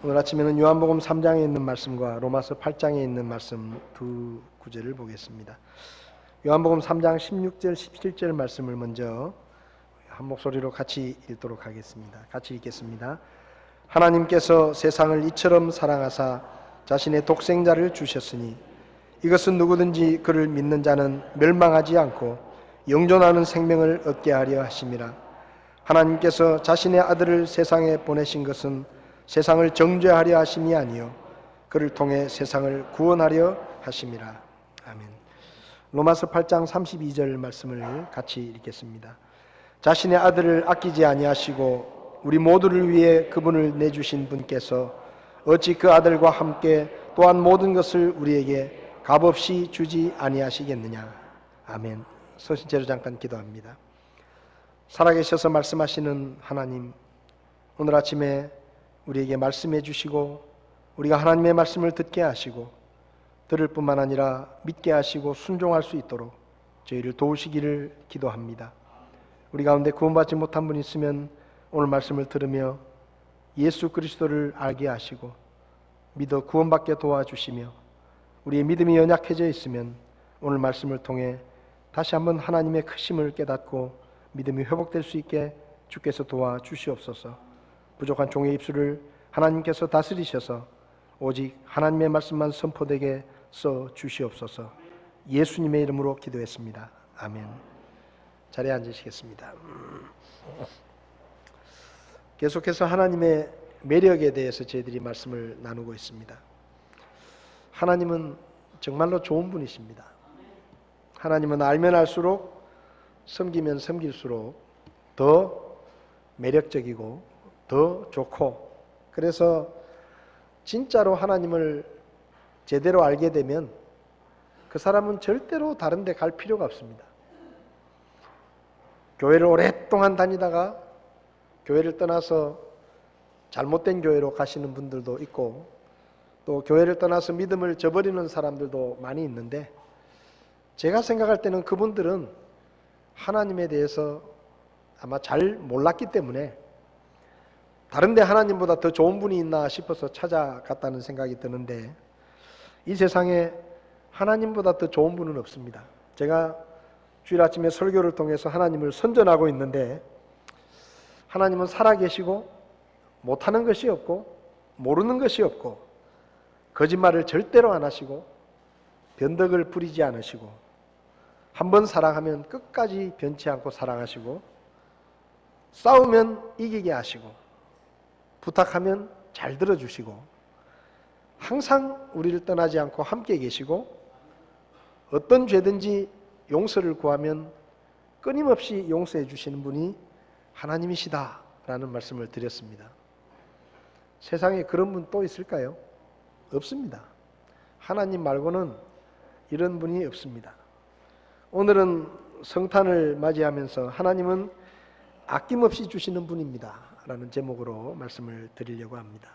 오늘 아침에는 요한복음 3장에 있는 말씀과 로마서 8장에 있는 말씀 두 구절을 보겠습니다. 요한복음 3장 16절 17절 말씀을 먼저 한 목소리로 같이 읽도록 하겠습니다. 같이 읽겠습니다. 하나님께서 세상을 이처럼 사랑하사 자신의 독생자를 주셨으니 이것은 누구든지 그를 믿는 자는 멸망하지 않고 영존하는 생명을 얻게 하려 하심이라. 하나님께서 자신의 아들을 세상에 보내신 것은 세상을 정죄하려 하심이 아니요 그를 통해 세상을 구원하려 하심이라. 아멘. 로마서 8장 32절 말씀을 같이 읽겠습니다. 자신의 아들을 아끼지 아니하시고 우리 모두를 위해 그분을 내주신 분께서 어찌 그 아들과 함께 또한 모든 것을 우리에게 값없이 주지 아니하시겠느냐. 아멘. 서신 채로 잠깐 기도합니다. 살아계셔서 말씀하시는 하나님, 오늘 아침에 우리에게 말씀해 주시고 우리가 하나님의 말씀을 듣게 하시고 들을 뿐만 아니라 믿게 하시고 순종할 수 있도록 저희를 도우시기를 기도합니다. 우리 가운데 구원받지 못한 분 있으면 오늘 말씀을 들으며 예수 그리스도를 알게 하시고 믿어 구원받게 도와주시며 우리의 믿음이 연약해져 있으면 오늘 말씀을 통해 다시 한번 하나님의 크심을 깨닫고 믿음이 회복될 수 있게 주께서 도와주시옵소서. 부족한 종의 입술을 하나님께서 다스리셔서 오직 하나님의 말씀만 선포되게 써 주시옵소서. 예수님의 이름으로 기도했습니다. 아멘. 자리에 앉으시겠습니다. 계속해서 하나님의 매력에 대해서 저희들이 말씀을 나누고 있습니다. 하나님은 정말로 좋은 분이십니다. 하나님은 알면 알수록 섬기면 섬길수록 더 매력적이고 더 좋고, 그래서 진짜로 하나님을 제대로 알게 되면 그 사람은 절대로 다른 데 갈 필요가 없습니다. 교회를 오랫동안 다니다가 교회를 떠나서 잘못된 교회로 가시는 분들도 있고 또 교회를 떠나서 믿음을 저버리는 사람들도 많이 있는데, 제가 생각할 때는 그분들은 하나님에 대해서 아마 잘 몰랐기 때문에 다른 데 하나님보다 더 좋은 분이 있나 싶어서 찾아갔다는 생각이 드는데, 이 세상에 하나님보다 더 좋은 분은 없습니다. 제가 주일 아침에 설교를 통해서 하나님을 선전하고 있는데, 하나님은 살아계시고 못하는 것이 없고 모르는 것이 없고 거짓말을 절대로 안 하시고 변덕을 부리지 않으시고 한번 사랑하면 끝까지 변치 않고 사랑하시고 싸우면 이기게 하시고 부탁하면 잘 들어주시고 항상 우리를 떠나지 않고 함께 계시고 어떤 죄든지 용서를 구하면 끊임없이 용서해 주시는 분이 하나님이시다 라는 말씀을 드렸습니다. 세상에 그런 분 또 있을까요? 없습니다. 하나님 말고는 이런 분이 없습니다. 오늘은 성탄을 맞이하면서 하나님은 아낌없이 주시는 분입니다 라는 제목으로 말씀을 드리려고 합니다.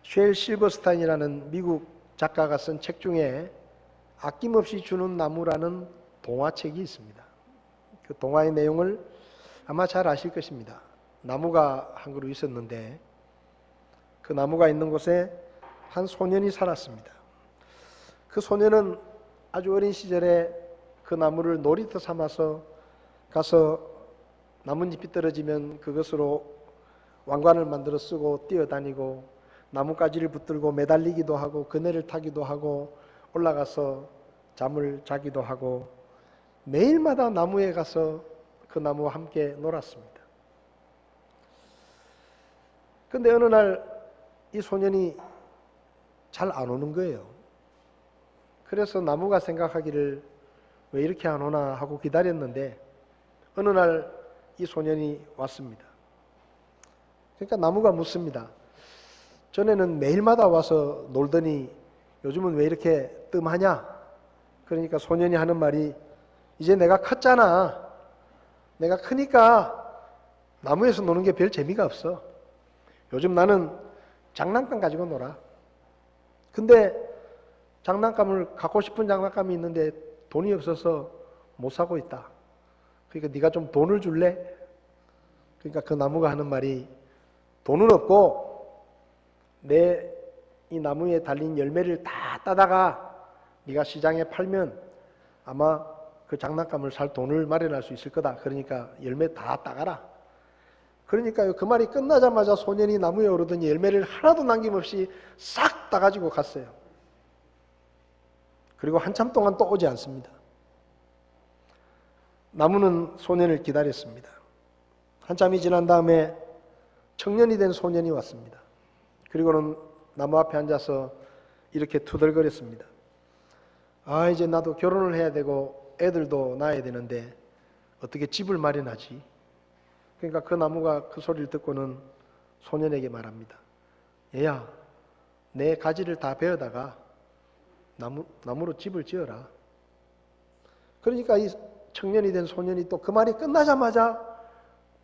쉘 실버스타인이라는 미국 작가가 쓴 책 중에 아낌없이 주는 나무라는 동화책이 있습니다. 그 동화의 내용을 아마 잘 아실 것입니다. 나무가 한 그루 있었는데 그 나무가 있는 곳에 한 소년이 살았습니다. 그 소년은 아주 어린 시절에 그 나무를 놀이터 삼아서 가서 나뭇잎이 떨어지면 그것으로 왕관을 만들어 쓰고 뛰어다니고 나뭇가지를 붙들고 매달리기도 하고 그네를 타기도 하고 올라가서 잠을 자기도 하고 매일마다 나무에 가서 그 나무와 함께 놀았습니다. 그런데 어느 날 이 소년이 잘 안 오는 거예요. 그래서 나무가 생각하기를 왜 이렇게 안 오나 하고 기다렸는데 어느 날 이 소년이 왔습니다. 그러니까 나무가 묻습니다. 전에는 매일마다 와서 놀더니 요즘은 왜 이렇게 뜸하냐? 그러니까 소년이 하는 말이 이제 내가 컸잖아. 내가 크니까 나무에서 노는 게 별 재미가 없어. 요즘 나는 장난감 가지고 놀아. 근데 장난감을 갖고 싶은 장난감이 있는데 돈이 없어서 못 사고 있다. 그러니까 네가 좀 돈을 줄래? 그러니까 그 나무가 하는 말이 돈은 없고 내 이 나무에 달린 열매를 다 따다가 네가 시장에 팔면 아마 그 장난감을 살 돈을 마련할 수 있을 거다. 그러니까 열매 다 따가라. 그러니까요, 그 말이 끝나자마자 소년이 나무에 오르더니 열매를 하나도 남김없이 싹 따가지고 갔어요. 그리고 한참 동안 또 오지 않습니다. 나무는 소년을 기다렸습니다. 한참이 지난 다음에 청년이 된 소년이 왔습니다. 그리고는 나무 앞에 앉아서 이렇게 투덜거렸습니다. 아, 이제 나도 결혼을 해야 되고 애들도 낳아야 되는데 어떻게 집을 마련하지? 그러니까 그 나무가 그 소리를 듣고는 소년에게 말합니다. 얘야, 내 가지를 다 베어다가 나무로 집을 지어라. 그러니까 이 청년이 된 소년이 또 그 말이 끝나자마자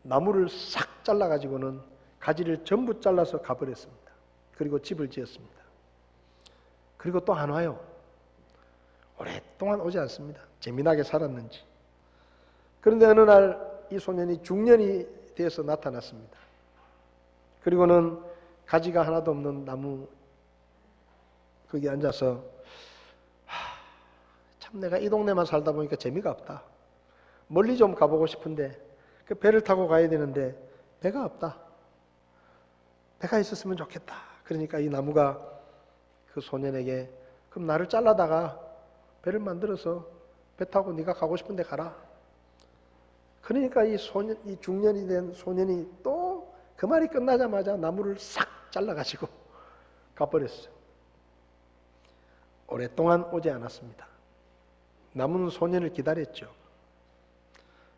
나무를 싹 잘라가지고는 가지를 전부 잘라서 가버렸습니다. 그리고 집을 지었습니다. 그리고 또 안 와요. 오랫동안 오지 않습니다. 재미나게 살았는지. 그런데 어느 날 이 소년이 중년이 되어서 나타났습니다. 그리고는 가지가 하나도 없는 나무 거기 앉아서 참 내가 이 동네만 살다 보니까 재미가 없다. 멀리 좀 가보고 싶은데 그 배를 타고 가야 되는데 배가 없다. 배가 있었으면 좋겠다. 그러니까 이 나무가 그 소년에게 그럼 나를 잘라다가 배를 만들어서 배 타고 네가 가고 싶은데 가라. 그러니까 이 중년이 된 소년이 또 그 말이 끝나자마자 나무를 싹 잘라가지고 가버렸어요. 오랫동안 오지 않았습니다. 나무는 소년을 기다렸죠.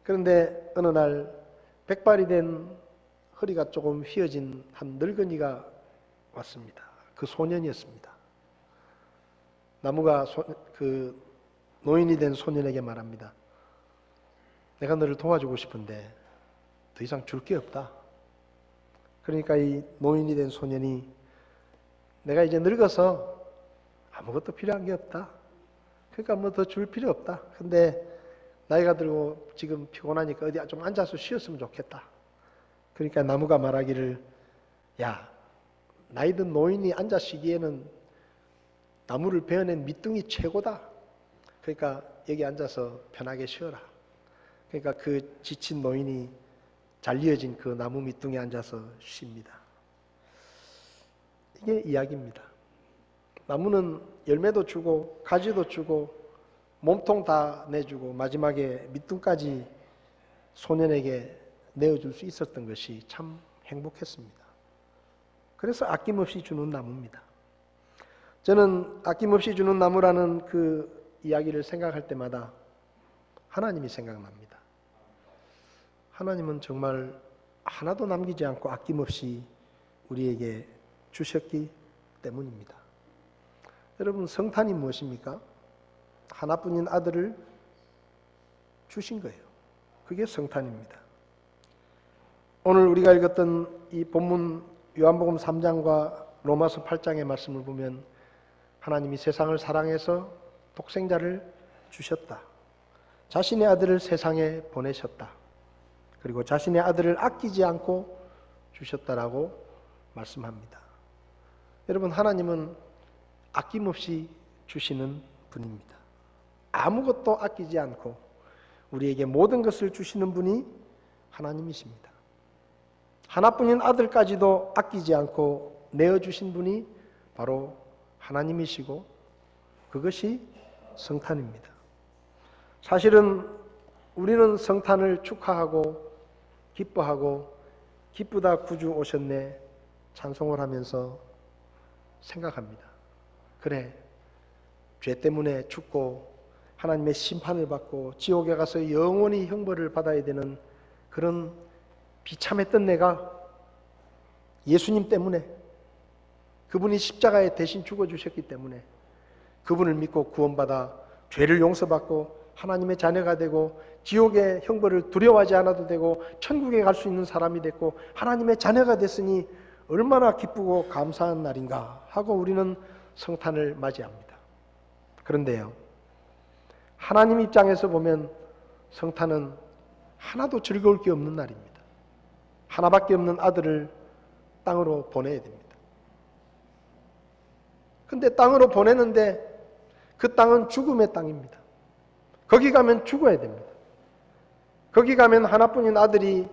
그런데 어느 날 백발이 된 허리가 조금 휘어진 한 늙은이가 왔습니다. 그 소년이었습니다. 나무가 그 노인이 된 소년에게 말합니다. 내가 너를 도와주고 싶은데 더 이상 줄 게 없다. 그러니까 이 노인이 된 소년이 내가 이제 늙어서 아무것도 필요한 게 없다. 그러니까 뭐 더 줄 필요 없다. 근데 나이가 들고 지금 피곤하니까 어디 좀 앉아서 쉬었으면 좋겠다. 그러니까 나무가 말하기를 야, 나이 든 노인이 앉아 쉬기에는 나무를 베어낸 밑둥이 최고다. 그러니까 여기 앉아서 편하게 쉬어라. 그러니까 그 지친 노인이 잘리어진 그 나무 밑둥에 앉아서 쉽니다. 이게 이야기입니다. 나무는 열매도 주고 가지도 주고 몸통 다 내주고 마지막에 밑둥까지 소년에게 내어줄 수 있었던 것이 참 행복했습니다. 그래서 아낌없이 주는 나무입니다. 저는 아낌없이 주는 나무라는 그 이야기를 생각할 때마다 하나님이 생각납니다. 하나님은 정말 하나도 남기지 않고 아낌없이 우리에게 주셨기 때문입니다. 여러분, 성탄이 무엇입니까? 하나뿐인 아들을 주신 거예요. 그게 성탄입니다. 오늘 우리가 읽었던 이 본문 요한복음 3장과 로마서 8장의 말씀을 보면 하나님이 세상을 사랑해서 독생자를 주셨다. 자신의 아들을 세상에 보내셨다. 그리고 자신의 아들을 아끼지 않고 주셨다라고 말씀합니다. 여러분, 하나님은 아낌없이 주시는 분입니다. 아무것도 아끼지 않고 우리에게 모든 것을 주시는 분이 하나님이십니다. 하나뿐인 아들까지도 아끼지 않고 내어주신 분이 바로 하나님이시고 그것이 성탄입니다. 사실은 우리는 성탄을 축하하고 기뻐하고 기쁘다 구주 오셨네 찬송을 하면서 생각합니다. 그래, 죄 때문에 죽고 하나님의 심판을 받고 지옥에 가서 영원히 형벌을 받아야 되는 그런 비참했던 내가 예수님 때문에 그분이 십자가에 대신 죽어주셨기 때문에 그분을 믿고 구원받아 죄를 용서받고 하나님의 자녀가 되고 지옥의 형벌을 두려워하지 않아도 되고 천국에 갈 수 있는 사람이 됐고 하나님의 자녀가 됐으니 얼마나 기쁘고 감사한 날인가 하고 우리는 성탄을 맞이합니다. 그런데요, 하나님 입장에서 보면 성탄은 하나도 즐거울 게 없는 날입니다. 하나밖에 없는 아들을 땅으로 보내야 됩니다. 근데 땅으로 보내는데 그 땅은 죽음의 땅입니다. 거기 가면 죽어야 됩니다. 거기 가면 하나뿐인 아들이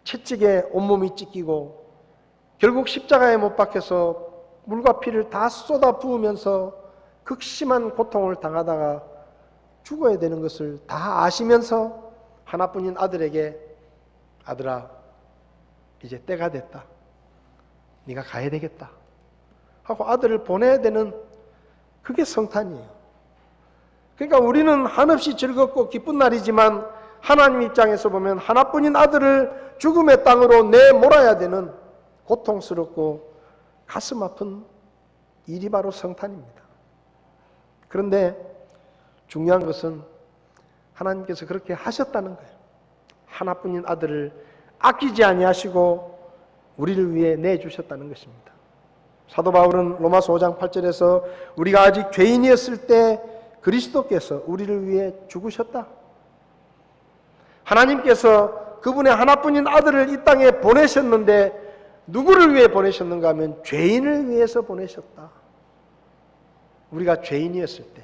채찍에 온몸이 찢기고 결국 십자가에 못 박혀서 물과 피를 다 쏟아 부으면서 극심한 고통을 당하다가 죽어야 되는 것을 다 아시면서 하나뿐인 아들에게 아들아 이제 때가 됐다. 네가 가야 되겠다. 하고 아들을 보내야 되는 그게 성탄이에요. 그러니까 우리는 한없이 즐겁고 기쁜 날이지만 하나님 입장에서 보면 하나뿐인 아들을 죽음의 땅으로 내몰아야 되는 고통스럽고 가슴 아픈 일이 바로 성탄입니다. 그런데 중요한 것은 하나님께서 그렇게 하셨다는 거예요. 하나뿐인 아들을 아끼지 아니하시고 우리를 위해 내주셨다는 것입니다. 사도 바울은 로마서 5장 8절에서 우리가 아직 죄인이었을 때 그리스도께서 우리를 위해 죽으셨다. 하나님께서 그분의 하나뿐인 아들을 이 땅에 보내셨는데 누구를 위해 보내셨는가 하면 죄인을 위해서 보내셨다. 우리가 죄인이었을 때.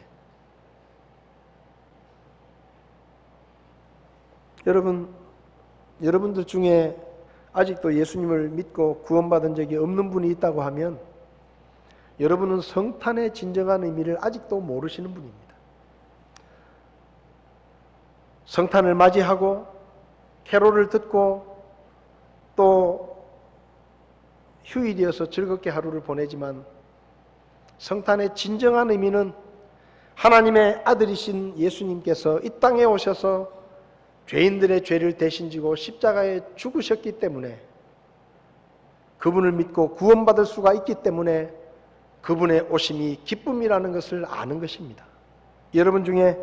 여러분들 중에 아직도 예수님을 믿고 구원받은 적이 없는 분이 있다고 하면 여러분은 성탄의 진정한 의미를 아직도 모르시는 분입니다. 성탄을 맞이하고 캐롤을 듣고 또 휴일이어서 즐겁게 하루를 보내지만 성탄의 진정한 의미는 하나님의 아들이신 예수님께서 이 땅에 오셔서 죄인들의 죄를 대신 지고 십자가에 죽으셨기 때문에 그분을 믿고 구원받을 수가 있기 때문에 그분의 오심이 기쁨이라는 것을 아는 것입니다. 여러분 중에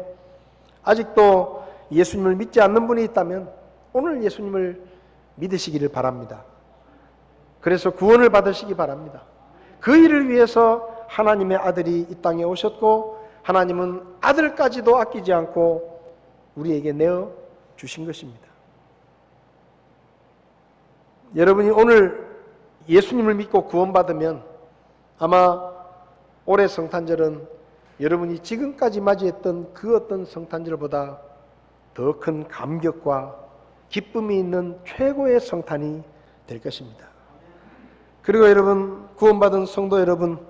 아직도 예수님을 믿지 않는 분이 있다면 오늘 예수님을 믿으시기를 바랍니다. 그래서 구원을 받으시기 바랍니다. 그 일을 위해서 하나님의 아들이 이 땅에 오셨고 하나님은 아들까지도 아끼지 않고 우리에게 내어 주신 것입니다. 여러분이 오늘 예수님을 믿고 구원받으면 아마 올해 성탄절은 여러분이 지금까지 맞이했던 그 어떤 성탄절보다 더 큰 감격과 기쁨이 있는 최고의 성탄이 될 것입니다. 그리고 여러분, 구원받은 성도 여러분,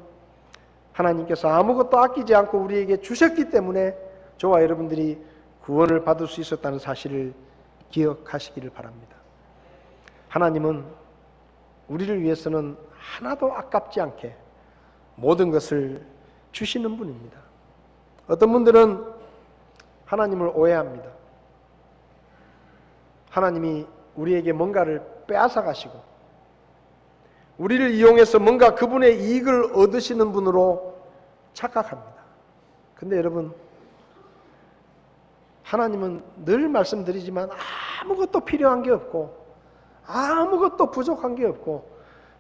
하나님께서 아무것도 아끼지 않고 우리에게 주셨기 때문에 저와 여러분들이 구원을 받을 수 있었다는 사실을 기억하시기를 바랍니다. 하나님은 우리를 위해서는 하나도 아깝지 않게 모든 것을 주시는 분입니다. 어떤 분들은 하나님을 오해합니다. 하나님이 우리에게 뭔가를 빼앗아 가시고 우리를 이용해서 뭔가 그분의 이익을 얻으시는 분으로 착각합니다. 근데 여러분, 하나님은 늘 말씀드리지만 아무것도 필요한 게 없고 아무것도 부족한 게 없고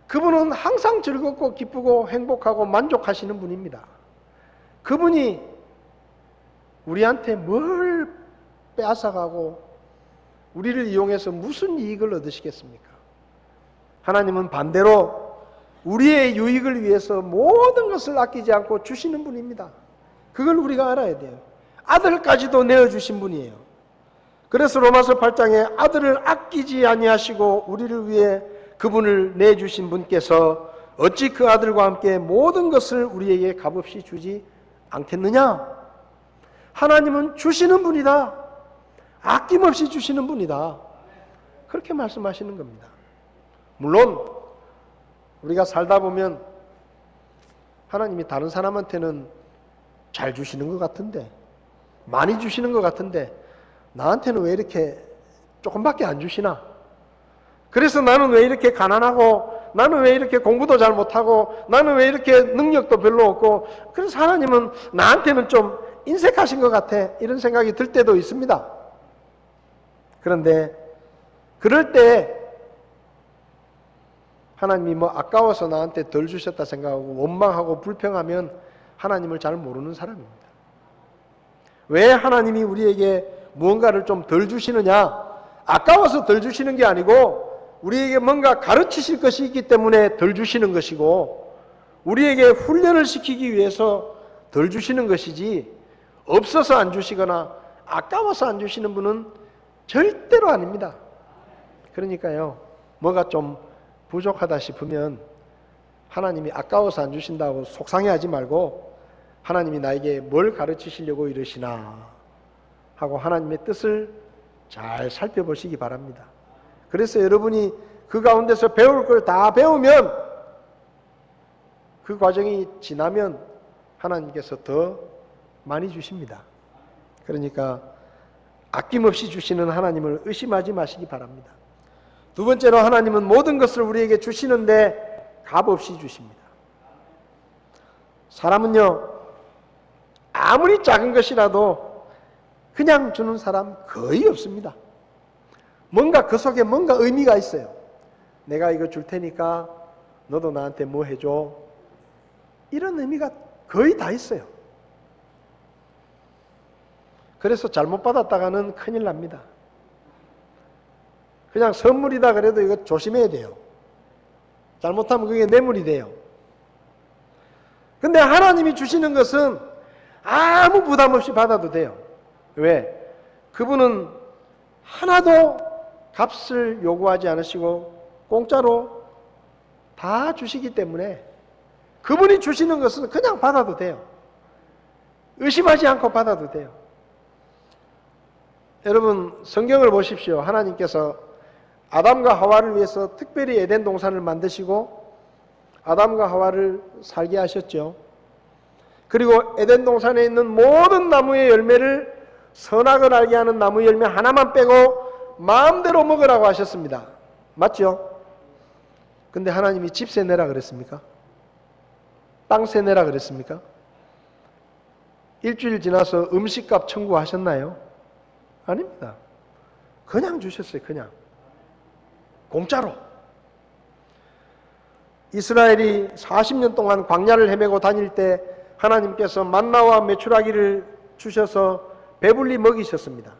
그분은 항상 즐겁고 기쁘고 행복하고 만족하시는 분입니다. 그분이 우리한테 뭘 빼앗아가고 우리를 이용해서 무슨 이익을 얻으시겠습니까? 하나님은 반대로 우리의 유익을 위해서 모든 것을 아끼지 않고 주시는 분입니다. 그걸 우리가 알아야 돼요. 아들까지도 내어주신 분이에요. 그래서 로마서 8장에 아들을 아끼지 아니하시고 우리를 위해 그분을 내주신 분께서 어찌 그 아들과 함께 모든 것을 우리에게 값없이 주지 않겠느냐? 하나님은 주시는 분이다. 아낌없이 주시는 분이다. 그렇게 말씀하시는 겁니다. 물론 우리가 살다 보면 하나님이 다른 사람한테는 잘 주시는 것 같은데, 많이 주시는 것 같은데 나한테는 왜 이렇게 조금밖에 안 주시나? 그래서 나는 왜 이렇게 가난하고, 나는 왜 이렇게 공부도 잘 못하고, 나는 왜 이렇게 능력도 별로 없고, 그래서 하나님은 나한테는 좀 인색하신 것 같아, 이런 생각이 들 때도 있습니다. 그런데 그럴 때 하나님이 뭐 아까워서 나한테 덜 주셨다 생각하고 원망하고 불평하면 하나님을 잘 모르는 사람입니다. 왜 하나님이 우리에게 무언가를 좀 덜 주시느냐? 아까워서 덜 주시는 게 아니고 우리에게 뭔가 가르치실 것이 있기 때문에 덜 주시는 것이고, 우리에게 훈련을 시키기 위해서 덜 주시는 것이지 없어서 안 주시거나 아까워서 안 주시는 분은 절대로 아닙니다. 그러니까요, 뭐가 좀 부족하다 싶으면 하나님이 아까워서 안 주신다고 속상해하지 말고 하나님이 나에게 뭘 가르치시려고 이러시나 하고 하나님의 뜻을 잘 살펴보시기 바랍니다. 그래서 여러분이 그 가운데서 배울 걸 다 배우면 그 과정이 지나면 하나님께서 더 많이 주십니다. 그러니까 아낌없이 주시는 하나님을 의심하지 마시기 바랍니다. 두 번째로 하나님은 모든 것을 우리에게 주시는데 값없이 주십니다. 사람은요, 아무리 작은 것이라도 그냥 주는 사람 거의 없습니다. 뭔가 그 속에 뭔가 의미가 있어요. 내가 이거 줄 테니까 너도 나한테 뭐 해줘. 이런 의미가 거의 다 있어요. 그래서 잘못 받았다가는 큰일 납니다. 그냥 선물이다 그래도 이거 조심해야 돼요. 잘못하면 그게 뇌물이 돼요. 근데 하나님이 주시는 것은 아무 부담 없이 받아도 돼요. 왜? 그분은 하나도 값을 요구하지 않으시고 공짜로 다 주시기 때문에 그분이 주시는 것은 그냥 받아도 돼요. 의심하지 않고 받아도 돼요. 여러분, 성경을 보십시오. 하나님께서 아담과 하와를 위해서 특별히 에덴 동산을 만드시고 아담과 하와를 살게 하셨죠. 그리고 에덴 동산에 있는 모든 나무의 열매를 선악을 알게 하는 나무 열매 하나만 빼고 마음대로 먹으라고 하셨습니다. 맞죠? 근데 하나님이 집세 내라 그랬습니까? 땅세 내라 그랬습니까? 일주일 지나서 음식값 청구하셨나요? 아닙니다. 그냥 주셨어요. 그냥 공짜로. 이스라엘이 40년 동안 광야를 헤매고 다닐 때 하나님께서 만나와 메추라기를 주셔서 배불리 먹이셨습니다.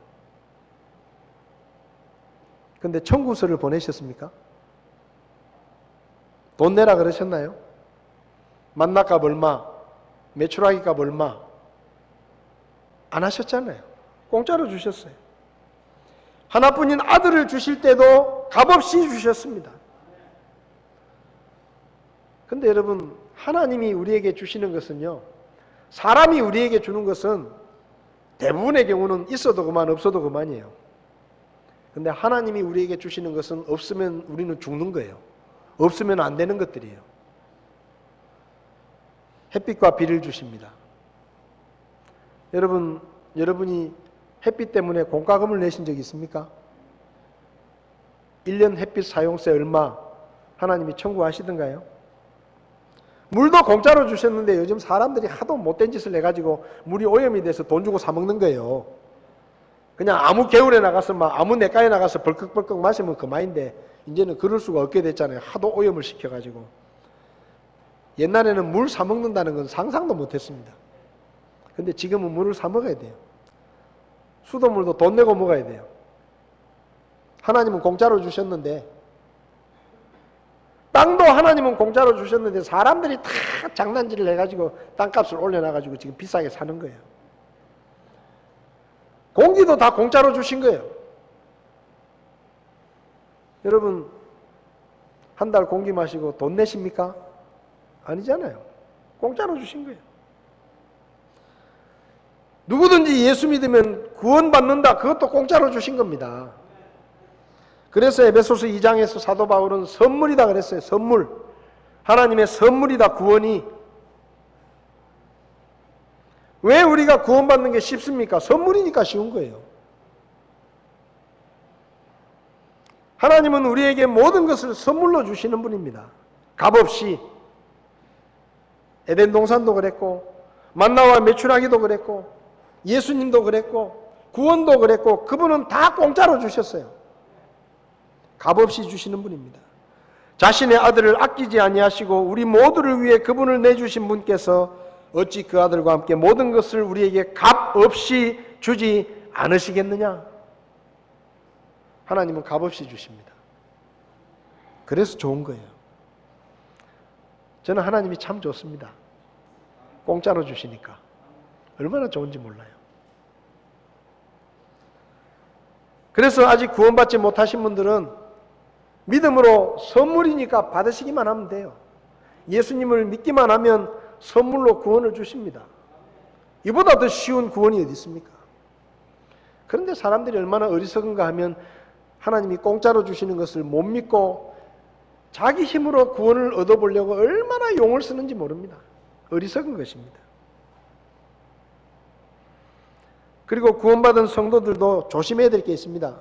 근데 청구서를 보내셨습니까? 돈 내라 그러셨나요? 만나값 얼마, 메추라기값 얼마 안 하셨잖아요. 공짜로 주셨어요. 하나뿐인 아들을 주실 때도 값없이 주셨습니다. 근데 여러분, 하나님이 우리에게 주시는 것은요, 사람이 우리에게 주는 것은 대부분의 경우는 있어도 그만 없어도 그만이에요. 근데 하나님이 우리에게 주시는 것은 없으면 우리는 죽는 거예요. 없으면 안 되는 것들이에요. 햇빛과 비를 주십니다. 여러분이 햇빛 때문에 공과금을 내신 적이 있습니까? 1년 햇빛 사용세 얼마 하나님이 청구하시던가요? 물도 공짜로 주셨는데 요즘 사람들이 하도 못된 짓을 해가지고 물이 오염이 돼서 돈 주고 사 먹는 거예요. 그냥 아무 개울에 나가서 아무 냇가에 나가서 벌컥벌컥 마시면 그만인데 이제는 그럴 수가 없게 됐잖아요. 하도 오염을 시켜가지고. 옛날에는 물 사 먹는다는 건 상상도 못했습니다. 근데 지금은 물을 사 먹어야 돼요. 수돗물도 돈 내고 먹어야 돼요. 하나님은 공짜로 주셨는데, 땅도 하나님은 공짜로 주셨는데 사람들이 다 장난질을 해가지고 땅값을 올려놔가지고 지금 비싸게 사는 거예요. 공기도 다 공짜로 주신 거예요. 여러분, 한 달 공기 마시고 돈 내십니까? 아니잖아요. 공짜로 주신 거예요. 누구든지 예수 믿으면 구원받는다. 그것도 공짜로 주신 겁니다. 그래서 에베소서 2장에서 사도 바울은 선물이다 그랬어요. 선물. 하나님의 선물이다, 구원이. 왜 우리가 구원받는 게 쉽습니까? 선물이니까 쉬운 거예요. 하나님은 우리에게 모든 것을 선물로 주시는 분입니다. 값없이. 에덴 동산도 그랬고, 만나와 메추라기도 그랬고, 예수님도 그랬고, 구원도 그랬고, 그분은 다 공짜로 주셨어요. 값없이 주시는 분입니다. 자신의 아들을 아끼지 아니하시고 우리 모두를 위해 그분을 내주신 분께서 어찌 그 아들과 함께 모든 것을 우리에게 값없이 주지 않으시겠느냐? 하나님은 값없이 주십니다. 그래서 좋은 거예요. 저는 하나님이 참 좋습니다. 공짜로 주시니까 얼마나 좋은지 몰라요. 그래서 아직 구원받지 못하신 분들은 믿음으로 선물이니까 받으시기만 하면 돼요. 예수님을 믿기만 하면 선물로 구원을 주십니다. 이보다 더 쉬운 구원이 어디 있습니까? 그런데 사람들이 얼마나 어리석은가 하면 하나님이 공짜로 주시는 것을 못 믿고 자기 힘으로 구원을 얻어보려고 얼마나 용을 쓰는지 모릅니다. 어리석은 것입니다. 그리고 구원받은 성도들도 조심해야 될 게 있습니다.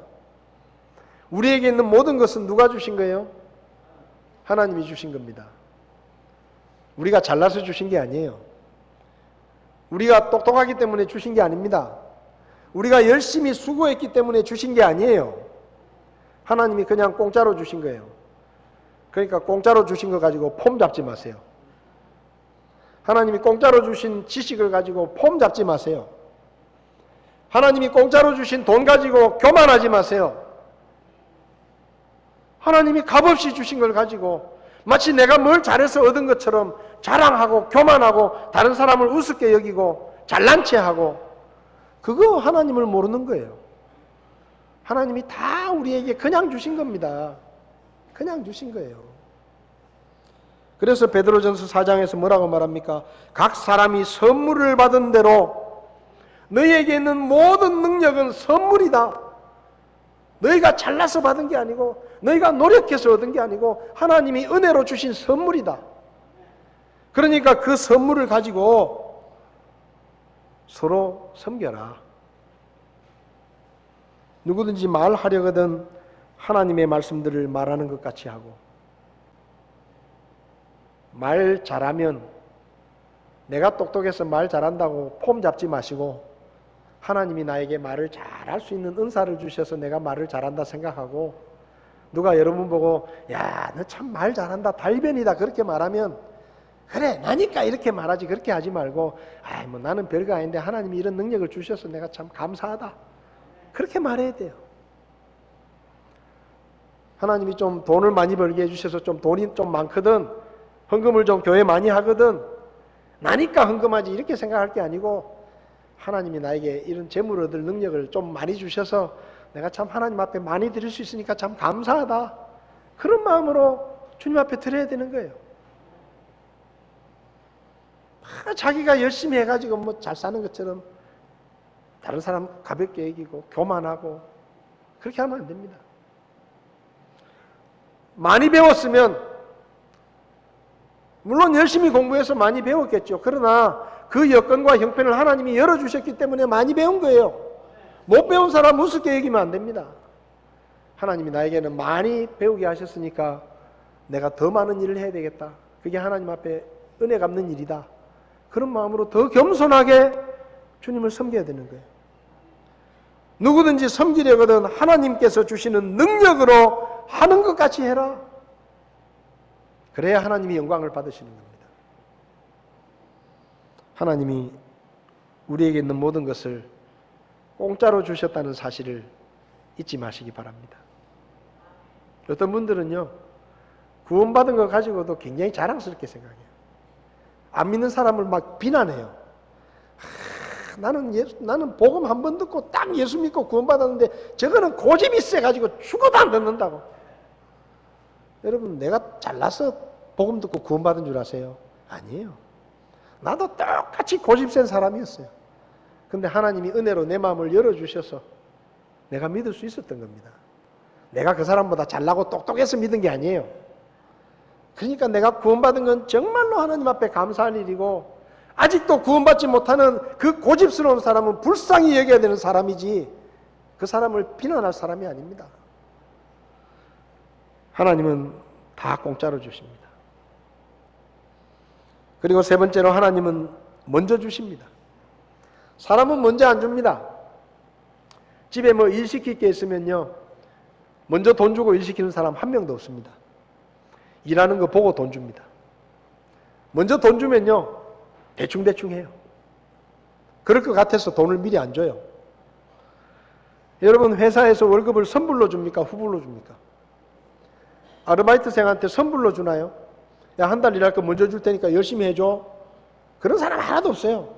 우리에게 있는 모든 것은 누가 주신 거예요? 하나님이 주신 겁니다. 우리가 잘나서 주신 게 아니에요. 우리가 똑똑하기 때문에 주신 게 아닙니다. 우리가 열심히 수고했기 때문에 주신 게 아니에요. 하나님이 그냥 공짜로 주신 거예요. 그러니까 공짜로 주신 거 가지고 폼 잡지 마세요. 하나님이 공짜로 주신 지식을 가지고 폼 잡지 마세요. 하나님이 공짜로 주신 돈 가지고 교만하지 마세요. 하나님이 값없이 주신 걸 가지고 마치 내가 뭘 잘해서 얻은 것처럼 자랑하고 교만하고 다른 사람을 우습게 여기고 잘난 체하고, 그거 하나님을 모르는 거예요. 하나님이 다 우리에게 그냥 주신 겁니다. 그냥 주신 거예요. 그래서 베드로전서 4장에서 뭐라고 말합니까? 각 사람이 선물을 받은 대로 너희에게 있는 모든 능력은 선물이다. 너희가 잘나서 받은 게 아니고 너희가 노력해서 얻은 게 아니고 하나님이 은혜로 주신 선물이다. 그러니까 그 선물을 가지고 서로 섬겨라. 누구든지 말하려거든 하나님의 말씀들을 말하는 것 같이 하고, 말 잘하면 내가 똑똑해서 말 잘한다고 폼 잡지 마시고 하나님이 나에게 말을 잘할 수 있는 은사를 주셔서 내가 말을 잘한다 생각하고, 누가 여러분 보고 야, 너 참 말 잘한다, 달변이다 그렇게 말하면 그래 나니까 이렇게 말하지 그렇게 하지 말고 아이 뭐 나는 별거 아닌데 하나님이 이런 능력을 주셔서 내가 참 감사하다 그렇게 말해야 돼요. 하나님이 좀 돈을 많이 벌게 해주셔서 좀 돈이 좀 많거든, 헌금을 좀 교회 많이 하거든, 나니까 헌금하지 이렇게 생각할 게 아니고 하나님이 나에게 이런 재물을 얻을 능력을 좀 많이 주셔서 내가 참 하나님 앞에 많이 드릴 수 있으니까 참 감사하다, 그런 마음으로 주님 앞에 드려야 되는 거예요. 자기가 열심히 해가지고 뭐 잘 사는 것처럼 다른 사람 가볍게 여기고 교만하고 그렇게 하면 안 됩니다. 많이 배웠으면 물론 열심히 공부해서 많이 배웠겠죠. 그러나 그 여건과 형편을 하나님이 열어주셨기 때문에 많이 배운 거예요. 못 배운 사람 우습게 여기면 안 됩니다. 하나님이 나에게는 많이 배우게 하셨으니까 내가 더 많은 일을 해야 되겠다, 그게 하나님 앞에 은혜 갚는 일이다, 그런 마음으로 더 겸손하게 주님을 섬겨야 되는 거예요. 누구든지 섬기려거든 하나님께서 주시는 능력으로 하는 것 같이 해라. 그래야 하나님이 영광을 받으시는 겁니다. 하나님이 우리에게 있는 모든 것을 공짜로 주셨다는 사실을 잊지 마시기 바랍니다. 어떤 분들은요, 구원받은 거 가지고도 굉장히 자랑스럽게 생각해요. 안 믿는 사람을 막 비난해요. 나는 복음 한 번 듣고 딱 예수 믿고 구원받았는데 저거는 고집이 세가지고 죽어도 안 듣는다고. 여러분, 내가 잘나서 복음 듣고 구원받은 줄 아세요? 아니에요. 나도 똑같이 고집 센 사람이었어요. 근데 하나님이 은혜로 내 마음을 열어주셔서 내가 믿을 수 있었던 겁니다. 내가 그 사람보다 잘나고 똑똑해서 믿은 게 아니에요. 그러니까 내가 구원받은 건 정말로 하나님 앞에 감사할 일이고, 아직도 구원받지 못하는 그 고집스러운 사람은 불쌍히 여겨야 되는 사람이지 그 사람을 비난할 사람이 아닙니다. 하나님은 다 공짜로 주십니다. 그리고 세 번째로 하나님은 먼저 주십니다. 사람은 먼저 안 줍니다. 집에 뭐 일 시킬 게 있으면요, 먼저 돈 주고 일 시키는 사람 한 명도 없습니다. 일하는 거 보고 돈 줍니다. 먼저 돈 주면요, 대충대충 해요. 그럴 것 같아서 돈을 미리 안 줘요. 여러분, 회사에서 월급을 선불로 줍니까? 후불로 줍니까? 아르바이트생한테 선불로 주나요? 야, 한 달 일할 거 먼저 줄 테니까 열심히 해줘. 그런 사람 하나도 없어요.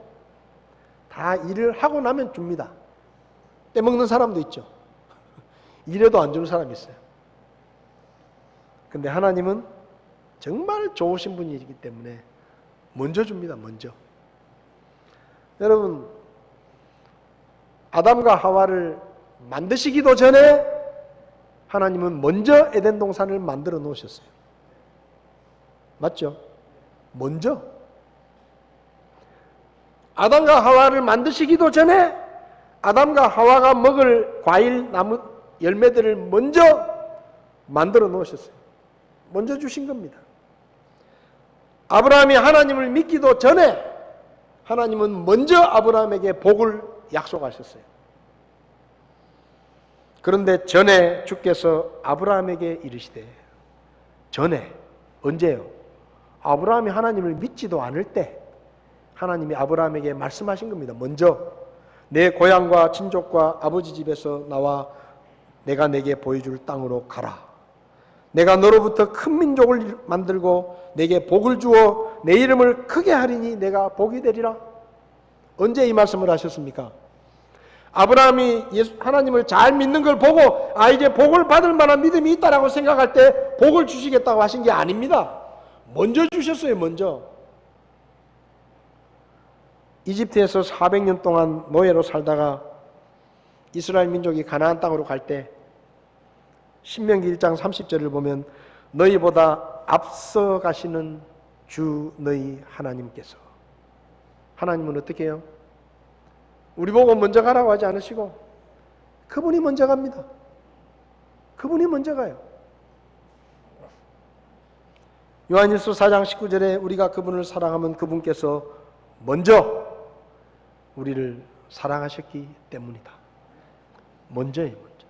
다 일을 하고 나면 줍니다. 떼먹는 사람도 있죠. 이래도 안 주는 사람이 있어요. 근데 하나님은 정말 좋으신 분이기 때문에 먼저 줍니다. 먼저. 여러분, 아담과 하와를 만드시기도 전에 하나님은 먼저 에덴 동산을 만들어 놓으셨어요. 맞죠? 먼저. 아담과 하와를 만드시기도 전에 아담과 하와가 먹을 과일, 나무, 열매들을 먼저 만들어 놓으셨어요. 먼저 주신 겁니다. 아브라함이 하나님을 믿기도 전에 하나님은 먼저 아브라함에게 복을 약속하셨어요. 그런데 전에 주께서 아브라함에게 이르시되, 전에, 언제요? 아브라함이 하나님을 믿지도 않을 때 하나님이 아브라함에게 말씀하신 겁니다. 먼저 내 고향과 친족과 아버지 집에서 나와 내가 내게 보여줄 땅으로 가라. 내가 너로부터 큰 민족을 만들고 내게 복을 주어 내 이름을 크게 하리니 내가 복이 되리라. 언제 이 말씀을 하셨습니까? 아브라함이 하나님을 잘 믿는 걸 보고 이제 복을 받을 만한 믿음이 있다라고 생각할 때 복을 주시겠다고 하신 게 아닙니다. 먼저 주셨어요. 먼저. 이집트에서 400년 동안 노예로 살다가 이스라엘 민족이 가나안 땅으로 갈 때 신명기 1장 30절을 보면 너희보다 앞서 가시는 주 너희 하나님께서, 하나님은 어떻게 해요? 우리 보고 먼저 가라고 하지 않으시고 그분이 먼저 갑니다. 그분이 먼저 가요. 요한일서 4장 19절에 우리가 그분을 사랑하면 그분께서 먼저 우리를 사랑하셨기 때문이다. 먼저예요. 먼저.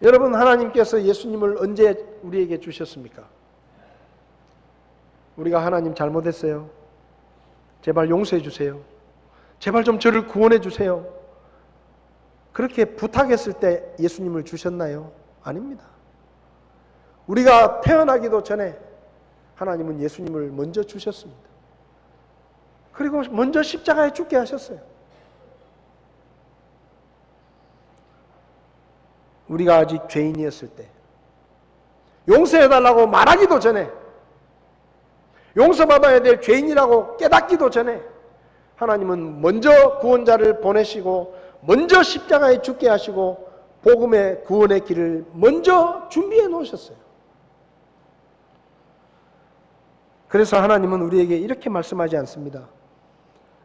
여러분, 하나님께서 예수님을 언제 우리에게 주셨습니까? 우리가 하나님 잘못했어요. 제발 용서해 주세요. 제발 좀 저를 구원해 주세요. 그렇게 부탁했을 때 예수님을 주셨나요? 아닙니다. 우리가 태어나기도 전에 하나님은 예수님을 먼저 주셨습니다. 그리고 먼저 십자가에 죽게 하셨어요. 우리가 아직 죄인이었을 때, 용서해달라고 말하기도 전에, 용서받아야 될 죄인이라고 깨닫기도 전에 하나님은 먼저 구원자를 보내시고 먼저 십자가에 죽게 하시고 복음의 구원의 길을 먼저 준비해 놓으셨어요. 그래서 하나님은 우리에게 이렇게 말씀하지 않습니다.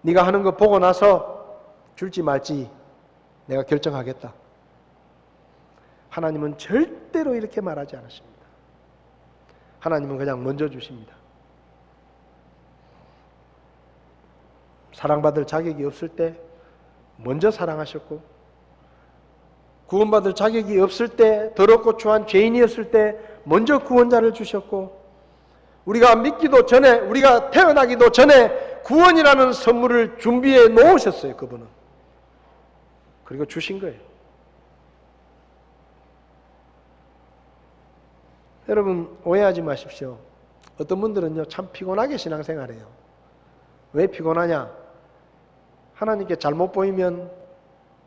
네가 하는 거 보고 나서 줄지 말지 내가 결정하겠다. 하나님은 절대로 이렇게 말하지 않으십니다. 하나님은 그냥 먼저 주십니다. 사랑받을 자격이 없을 때 먼저 사랑하셨고, 구원받을 자격이 없을 때, 더럽고 추한 죄인이었을 때 먼저 구원자를 주셨고, 우리가 믿기도 전에, 우리가 태어나기도 전에 구원이라는 선물을 준비해 놓으셨어요. 그분은. 그리고 주신 거예요. 여러분, 오해하지 마십시오. 어떤 분들은요, 참 피곤하게 신앙생활해요. 왜 피곤하냐? 하나님께 잘못 보이면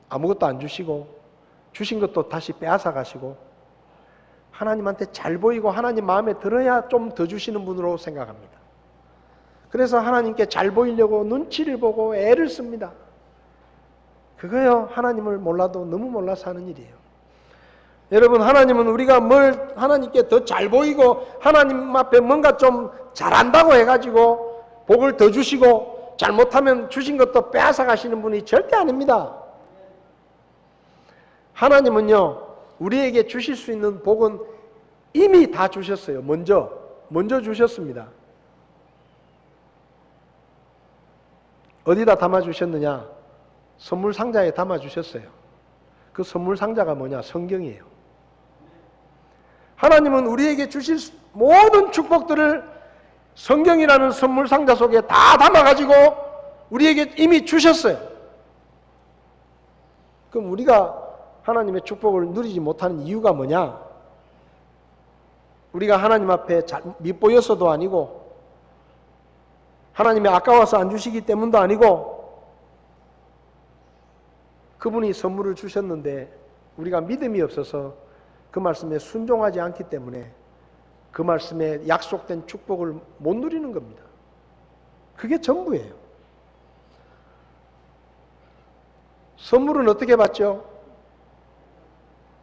아무것도 안 주시고 주신 것도 다시 빼앗아 가시고, 하나님한테 잘 보이고 하나님 마음에 들어야 좀 더 주시는 분으로 생각합니다. 그래서 하나님께 잘 보이려고 눈치를 보고 애를 씁니다. 그거요, 하나님을 몰라도 너무 몰라서 하는 일이에요. 여러분, 하나님은 우리가 뭘 하나님께 더 잘 보이고 하나님 앞에 뭔가 좀 잘한다고 해가지고 복을 더 주시고 잘못하면 주신 것도 빼앗아 가시는 분이 절대 아닙니다. 하나님은요, 우리에게 주실 수 있는 복은 이미 다 주셨어요. 먼저 주셨습니다. 어디다 담아 주셨느냐? 선물 상자에 담아 주셨어요. 그 선물 상자가 뭐냐? 성경이에요. 하나님은 우리에게 주실 모든 축복들을 성경이라는 선물 상자 속에 다 담아가지고 우리에게 이미 주셨어요. 그럼 우리가 하나님의 축복을 누리지 못하는 이유가 뭐냐? 우리가 하나님 앞에 밉보여서도 아니고 하나님이 아까워서 안 주시기 때문도 아니고 그분이 선물을 주셨는데 우리가 믿음이 없어서 그 말씀에 순종하지 않기 때문에 그 말씀에 약속된 축복을 못 누리는 겁니다. 그게 전부예요. 선물은 어떻게 받죠?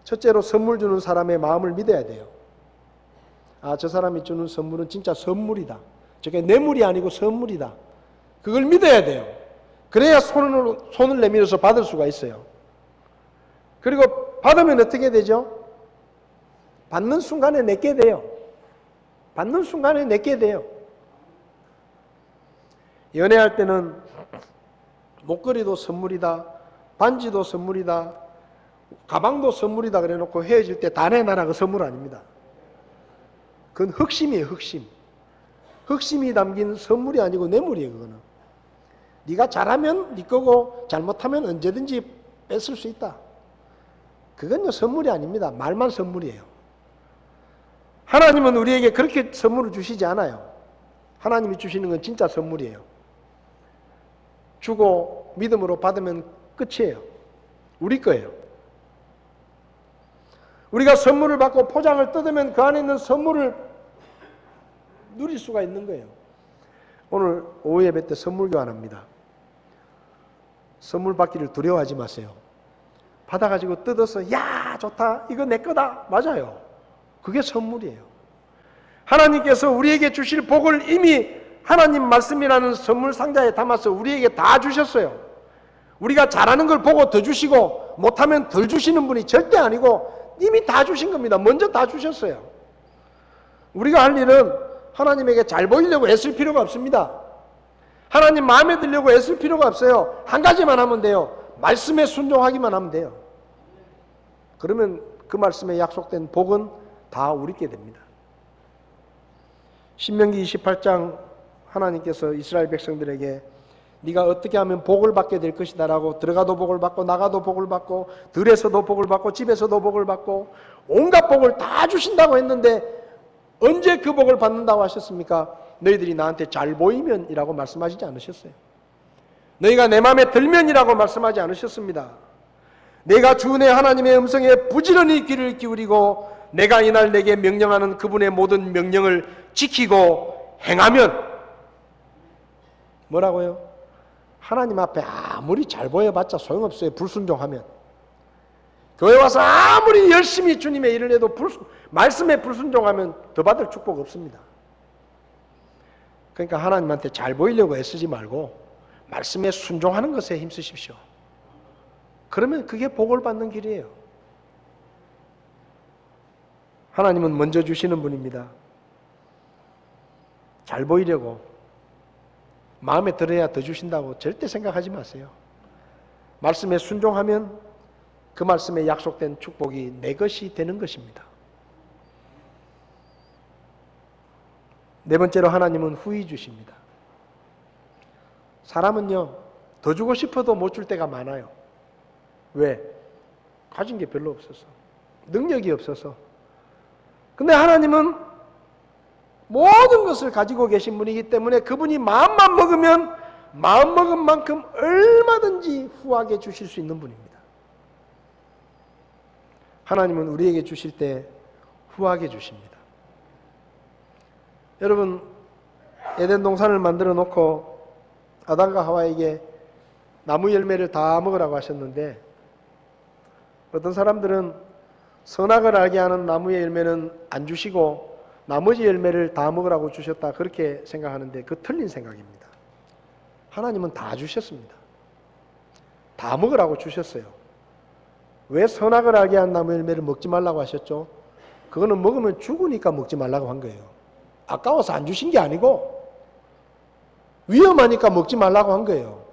첫째로 선물 주는 사람의 마음을 믿어야 돼요. 아, 저 사람이 주는 선물은 진짜 선물이다. 저게 뇌물이 아니고 선물이다. 그걸 믿어야 돼요. 그래야 손을 내밀어서 받을 수가 있어요. 그리고 받으면 어떻게 되죠? 받는 순간에 내게 돼요. 받는 순간에 내게 돼요. 연애할 때는 목걸이도 선물이다, 반지도 선물이다, 가방도 선물이다 그래 놓고 헤어질 때 다 내놔라, 그 선물 아닙니다. 그건 흑심이에요. 흑심. 흑심이 담긴 선물이 아니고 뇌물이에요. 그거는 네가 잘하면 네 거고 잘못하면 언제든지 뺏을 수 있다. 그건요 선물이 아닙니다. 말만 선물이에요. 하나님은 우리에게 그렇게 선물을 주시지 않아요. 하나님이 주시는 건 진짜 선물이에요. 주고 믿음으로 받으면 끝이에요. 우리 거예요. 우리가 선물을 받고 포장을 뜯으면 그 안에 있는 선물을 누릴 수가 있는 거예요. 오늘 오후 예배 때 선물 교환합니다. 선물 받기를 두려워하지 마세요. 받아가지고 뜯어서 야 좋다, 이거 내 거다, 맞아요. 그게 선물이에요. 하나님께서 우리에게 주실 복을 이미 하나님 말씀이라는 선물 상자에 담아서 우리에게 다 주셨어요. 우리가 잘하는 걸 보고 더 주시고 못하면 덜 주시는 분이 절대 아니고 이미 다 주신 겁니다. 먼저 다 주셨어요. 우리가 할 일은 하나님에게 잘 보이려고 애쓸 필요가 없습니다. 하나님 마음에 들려고 애쓸 필요가 없어요. 한 가지만 하면 돼요. 말씀에 순종하기만 하면 돼요. 그러면 그 말씀에 약속된 복은 다 우리께 됩니다. 신명기 28장 하나님께서 이스라엘 백성들에게 네가 어떻게 하면 복을 받게 될 것이다 라고 들어가도 복을 받고 나가도 복을 받고 들에서도 복을 받고 집에서도 복을 받고 온갖 복을 다 주신다고 했는데 언제 그 복을 받는다고 하셨습니까? 너희들이 나한테 잘 보이면이라고 말씀하시지 않으셨어요. 너희가 내 마음에 들면이라고 말씀하지 않으셨습니다. 내가 주 내 하나님의 음성에 부지런히 귀를 기울이고 내가 이날 내게 명령하는 그분의 모든 명령을 지키고 행하면 뭐라고요? 하나님 앞에 아무리 잘 보여봤자 소용없어요. 불순종하면. 교회 와서 아무리 열심히 주님의 일을 해도 말씀에 불순종하면 더 받을 축복 없습니다. 그러니까 하나님한테 잘 보이려고 애쓰지 말고 말씀에 순종하는 것에 힘쓰십시오. 그러면 그게 복을 받는 길이에요. 하나님은 먼저 주시는 분입니다. 잘 보이려고 마음에 들어야 더 주신다고 절대 생각하지 마세요. 말씀에 순종하면 그 말씀에 약속된 축복이 내 것이 되는 것입니다. 네 번째로 하나님은 후히 주십니다. 사람은요 더 주고 싶어도 못 줄 때가 많아요. 왜? 가진 게 별로 없어서, 능력이 없어서. 근데 하나님은 모든 것을 가지고 계신 분이기 때문에 그분이 마음만 먹으면 마음 먹은 만큼 얼마든지 후하게 주실 수 있는 분입니다. 하나님은 우리에게 주실 때 후하게 주십니다. 여러분, 에덴 동산을 만들어 놓고 아담과 하와에게 나무 열매를 다 먹으라고 하셨는데 어떤 사람들은 선악을 알게 하는 나무의 열매는 안 주시고 나머지 열매를 다 먹으라고 주셨다, 그렇게 생각하는데 그 틀린 생각입니다. 하나님은 다 주셨습니다. 다 먹으라고 주셨어요. 왜 선악을 알게 한 나무 열매를 먹지 말라고 하셨죠? 그거는 먹으면 죽으니까 먹지 말라고 한 거예요. 아까워서 안 주신 게 아니고 위험하니까 먹지 말라고 한 거예요.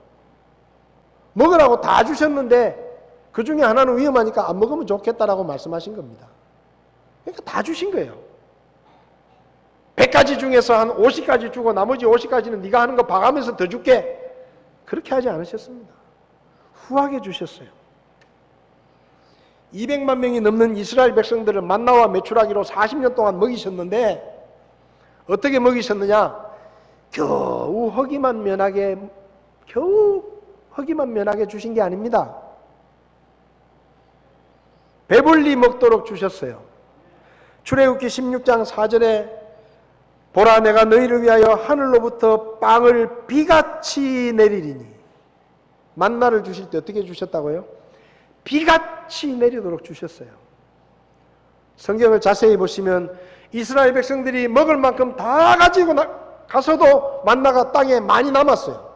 먹으라고 다 주셨는데 그 중에 하나는 위험하니까 안 먹으면 좋겠다라고 말씀하신 겁니다. 그러니까 다 주신 거예요. 100가지 중에서 한 50가지 주고 나머지 50가지는 네가 하는 거 봐가면서 더 줄게, 그렇게 하지 않으셨습니다. 후하게 주셨어요. 200만 명이 넘는 이스라엘 백성들을 만나와 메추라기로 40년 동안 먹이셨는데 어떻게 먹이셨느냐? 겨우 허기만 면하게 주신 게 아닙니다. 배불리 먹도록 주셨어요. 출애굽기 16장 4절에 보라 내가 너희를 위하여 하늘로부터 빵을 비같이 내리리니, 만나를 주실 때 어떻게 주셨다고요? 비같이 내리도록 주셨어요. 성경을 자세히 보시면 이스라엘 백성들이 먹을 만큼 다 가지고 가서도 만나가 땅에 많이 남았어요.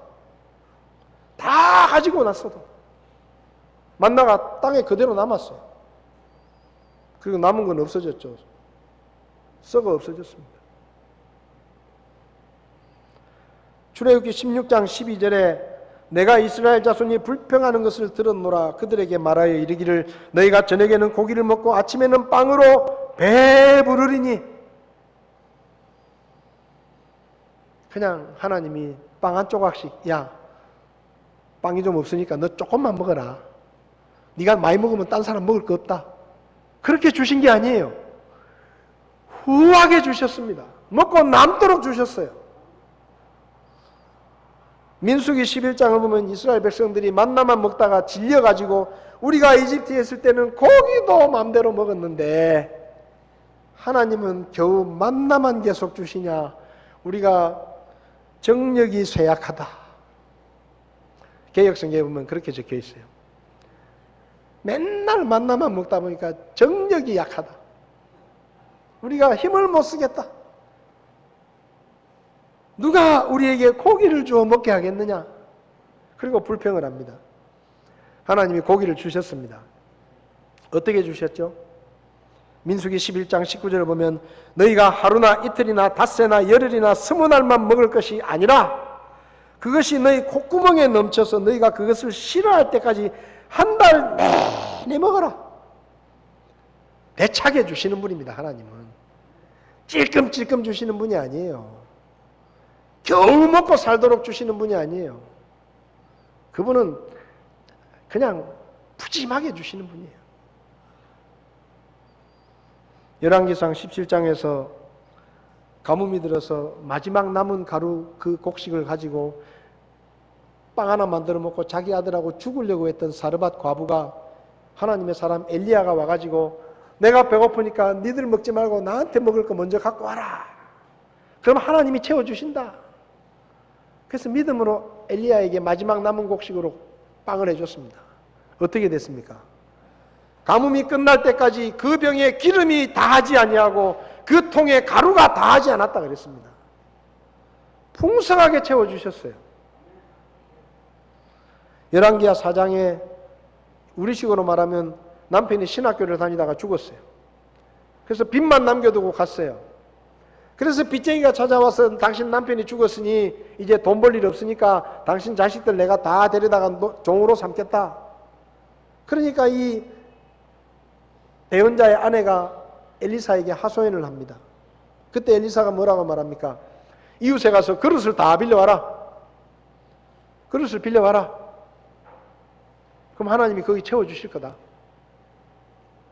다 가지고 났어도 만나가 땅에 그대로 남았어요. 그리고 남은 건 없어졌죠. 썩어 없어졌습니다. 출애굽기 16장 12절에 내가 이스라엘 자손이 불평하는 것을 들었노라. 그들에게 말하여 이르기를 너희가 저녁에는 고기를 먹고 아침에는 빵으로 배부르리니. 그냥 하나님이 빵 한 조각씩, 야 빵이 좀 없으니까 너 조금만 먹어라. 네가 많이 먹으면 딴 사람 먹을 거 없다. 그렇게 주신 게 아니에요. 후하게 주셨습니다. 먹고 남도록 주셨어요. 민수기 11장을 보면 이스라엘 백성들이 만나만 먹다가 질려가지고 우리가 이집트에 있을 때는 고기도 마음대로 먹었는데 하나님은 겨우 만나만 계속 주시냐. 우리가 정력이 쇠약하다. 개역성경에 보면 그렇게 적혀 있어요. 맨날 만나만 먹다 보니까 정력이 약하다. 우리가 힘을 못 쓰겠다. 누가 우리에게 고기를 주어 먹게 하겠느냐? 그리고 불평을 합니다. 하나님이 고기를 주셨습니다. 어떻게 주셨죠? 민수기 11장 19절을 보면 너희가 하루나 이틀이나 닷새나 열흘이나 20날만 먹을 것이 아니라 그것이 너희 콧구멍에 넘쳐서 너희가 그것을 싫어할 때까지 한 달 내내 먹어라. 대차게 주시는 분입니다. 하나님은 찔끔찔끔 주시는 분이 아니에요. 겨우 먹고 살도록 주시는 분이 아니에요. 그분은 그냥 푸짐하게 주시는 분이에요. 열왕기상 17장에서 가뭄이 들어서 마지막 남은 가루 그 곡식을 가지고 빵 하나 만들어 먹고 자기 아들하고 죽으려고 했던 사르밧 과부가 하나님의 사람 엘리야가 와가지고 내가 배고프니까 니들 먹지 말고 나한테 먹을 거 먼저 갖고 와라. 그럼 하나님이 채워주신다. 그래서 믿음으로 엘리야에게 마지막 남은 곡식으로 빵을 해줬습니다. 어떻게 됐습니까? 가뭄이 끝날 때까지 그 병에 기름이 다하지 아니하고 그 통에 가루가 다하지 않았다 그랬습니다. 풍성하게 채워주셨어요. 열왕기하 4장에 우리식으로 말하면 남편이 신학교를 다니다가 죽었어요. 그래서 빚만 남겨두고 갔어요. 그래서 빚쟁이가 찾아와서 당신 남편이 죽었으니 이제 돈 벌 일 없으니까 당신 자식들 내가 다 데려다가 종으로 삼겠다. 그러니까 이 대언자의 아내가 엘리사에게 하소연을 합니다. 그때 엘리사가 뭐라고 말합니까? 이웃에 가서 그릇을 다 빌려와라. 그릇을 빌려와라. 그럼 하나님이 거기 채워주실 거다.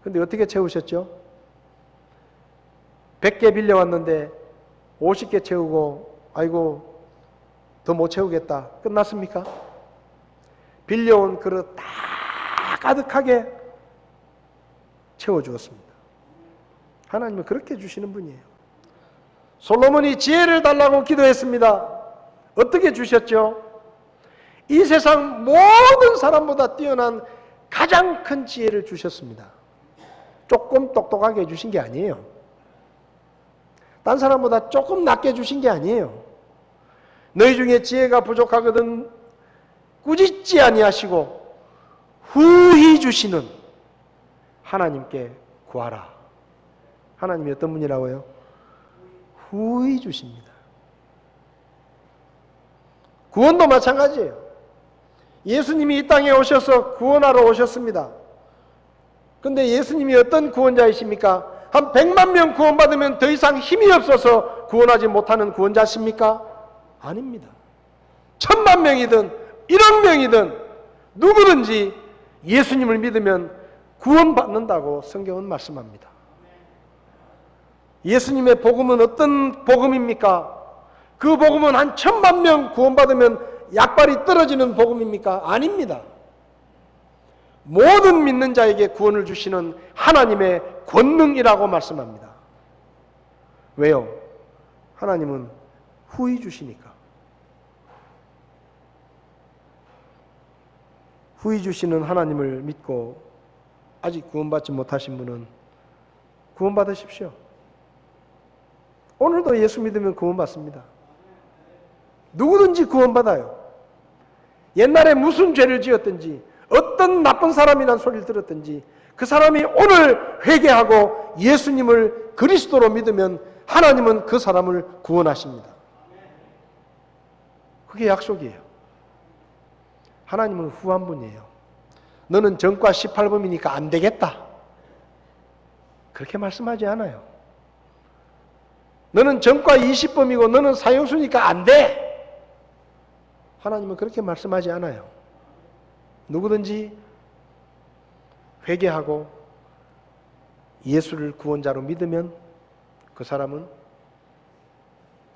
근데 어떻게 채우셨죠? 100개 빌려왔는데 50개 채우고 아이고 더 못 채우겠다. 끝났습니까? 빌려온 그릇 다 가득하게 채워주었습니다. 하나님은 그렇게 주시는 분이에요. 솔로몬이 지혜를 달라고 기도했습니다. 어떻게 주셨죠? 이 세상 모든 사람보다 뛰어난 가장 큰 지혜를 주셨습니다. 조금 똑똑하게 해주신 게 아니에요. 딴 사람보다 조금 낮게 주신 게 아니에요. 너희 중에 지혜가 부족하거든 꾸짖지 아니하시고 후히 주시는 하나님께 구하라. 하나님이 어떤 분이라고요? 후히 주십니다. 구원도 마찬가지예요. 예수님이 이 땅에 오셔서 구원하러 오셨습니다. 근데 예수님이 어떤 구원자이십니까? 한 100만 명 구원받으면 더 이상 힘이 없어서 구원하지 못하는 구원자십니까? 아닙니다. 1000만 명이든 1억 명이든 누구든지 예수님을 믿으면 구원받는다고 성경은 말씀합니다. 예수님의 복음은 어떤 복음입니까? 그 복음은 한 1000만 명 구원받으면 약발이 떨어지는 복음입니까? 아닙니다. 모든 믿는 자에게 구원을 주시는 하나님의 권능이라고 말씀합니다. 왜요? 하나님은 후히 주시니까. 후히 주시는 하나님을 믿고 아직 구원받지 못하신 분은 구원받으십시오. 오늘도 예수 믿으면 구원받습니다. 누구든지 구원받아요. 옛날에 무슨 죄를 지었든지 어떤 나쁜 사람이란 소리를 들었든지 그 사람이 오늘 회개하고 예수님을 그리스도로 믿으면 하나님은 그 사람을 구원하십니다. 그게 약속이에요. 하나님은 후한 분이에요. 너는 전과 18범이니까 안 되겠다. 그렇게 말씀하지 않아요. 너는 전과 20범이고 너는 사형수니까 안 돼. 하나님은 그렇게 말씀하지 않아요. 누구든지 회개하고 예수를 구원자로 믿으면 그 사람은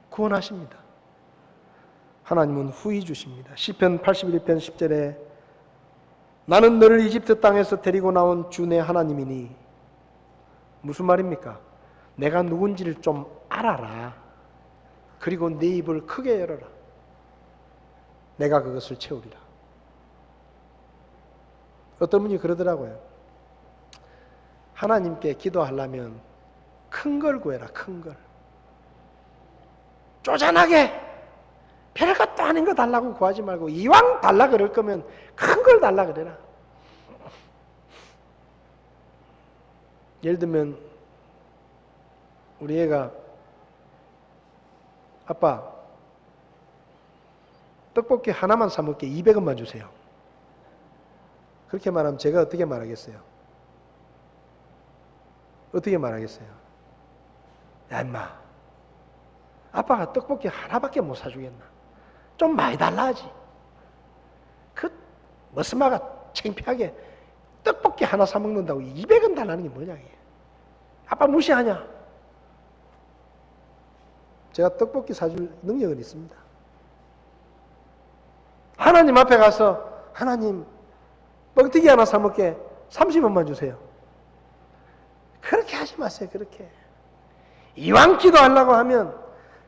구원하십니다. 하나님은 후히 주십니다. 시편 81편 10절에 나는 너를 이집트 땅에서 데리고 나온 주 내 하나님이니 무슨 말입니까? 내가 누군지를 좀 알아라. 그리고 네 입을 크게 열어라. 내가 그것을 채우리라. 어떤 분이 그러더라고요. 하나님께 기도하려면 큰 걸 구해라. 큰 걸. 쪼잔하게 별것도 아닌 거 달라고 구하지 말고 이왕 달라 그럴 거면 큰 걸 달라 그래라. 예를 들면 우리 애가 아빠 떡볶이 하나만 사 먹게 200원만 주세요. 그렇게 말하면 제가 어떻게 말하겠어요? 어떻게 말하겠어요? 야 임마 아빠가 떡볶이 하나밖에 못 사주겠나? 좀 많이 달라 하지. 그 머스마가 창피하게 떡볶이 하나 사 먹는다고 200원 달라는 게 뭐냐 이게. 아빠 무시하냐? 제가 떡볶이 사줄 능력은 있습니다. 하나님 앞에 가서 하나님 뻥튀기 하나 사 먹게 30원만 주세요. 그렇게 하지 마세요. 그렇게. 이왕 기도하려고 하면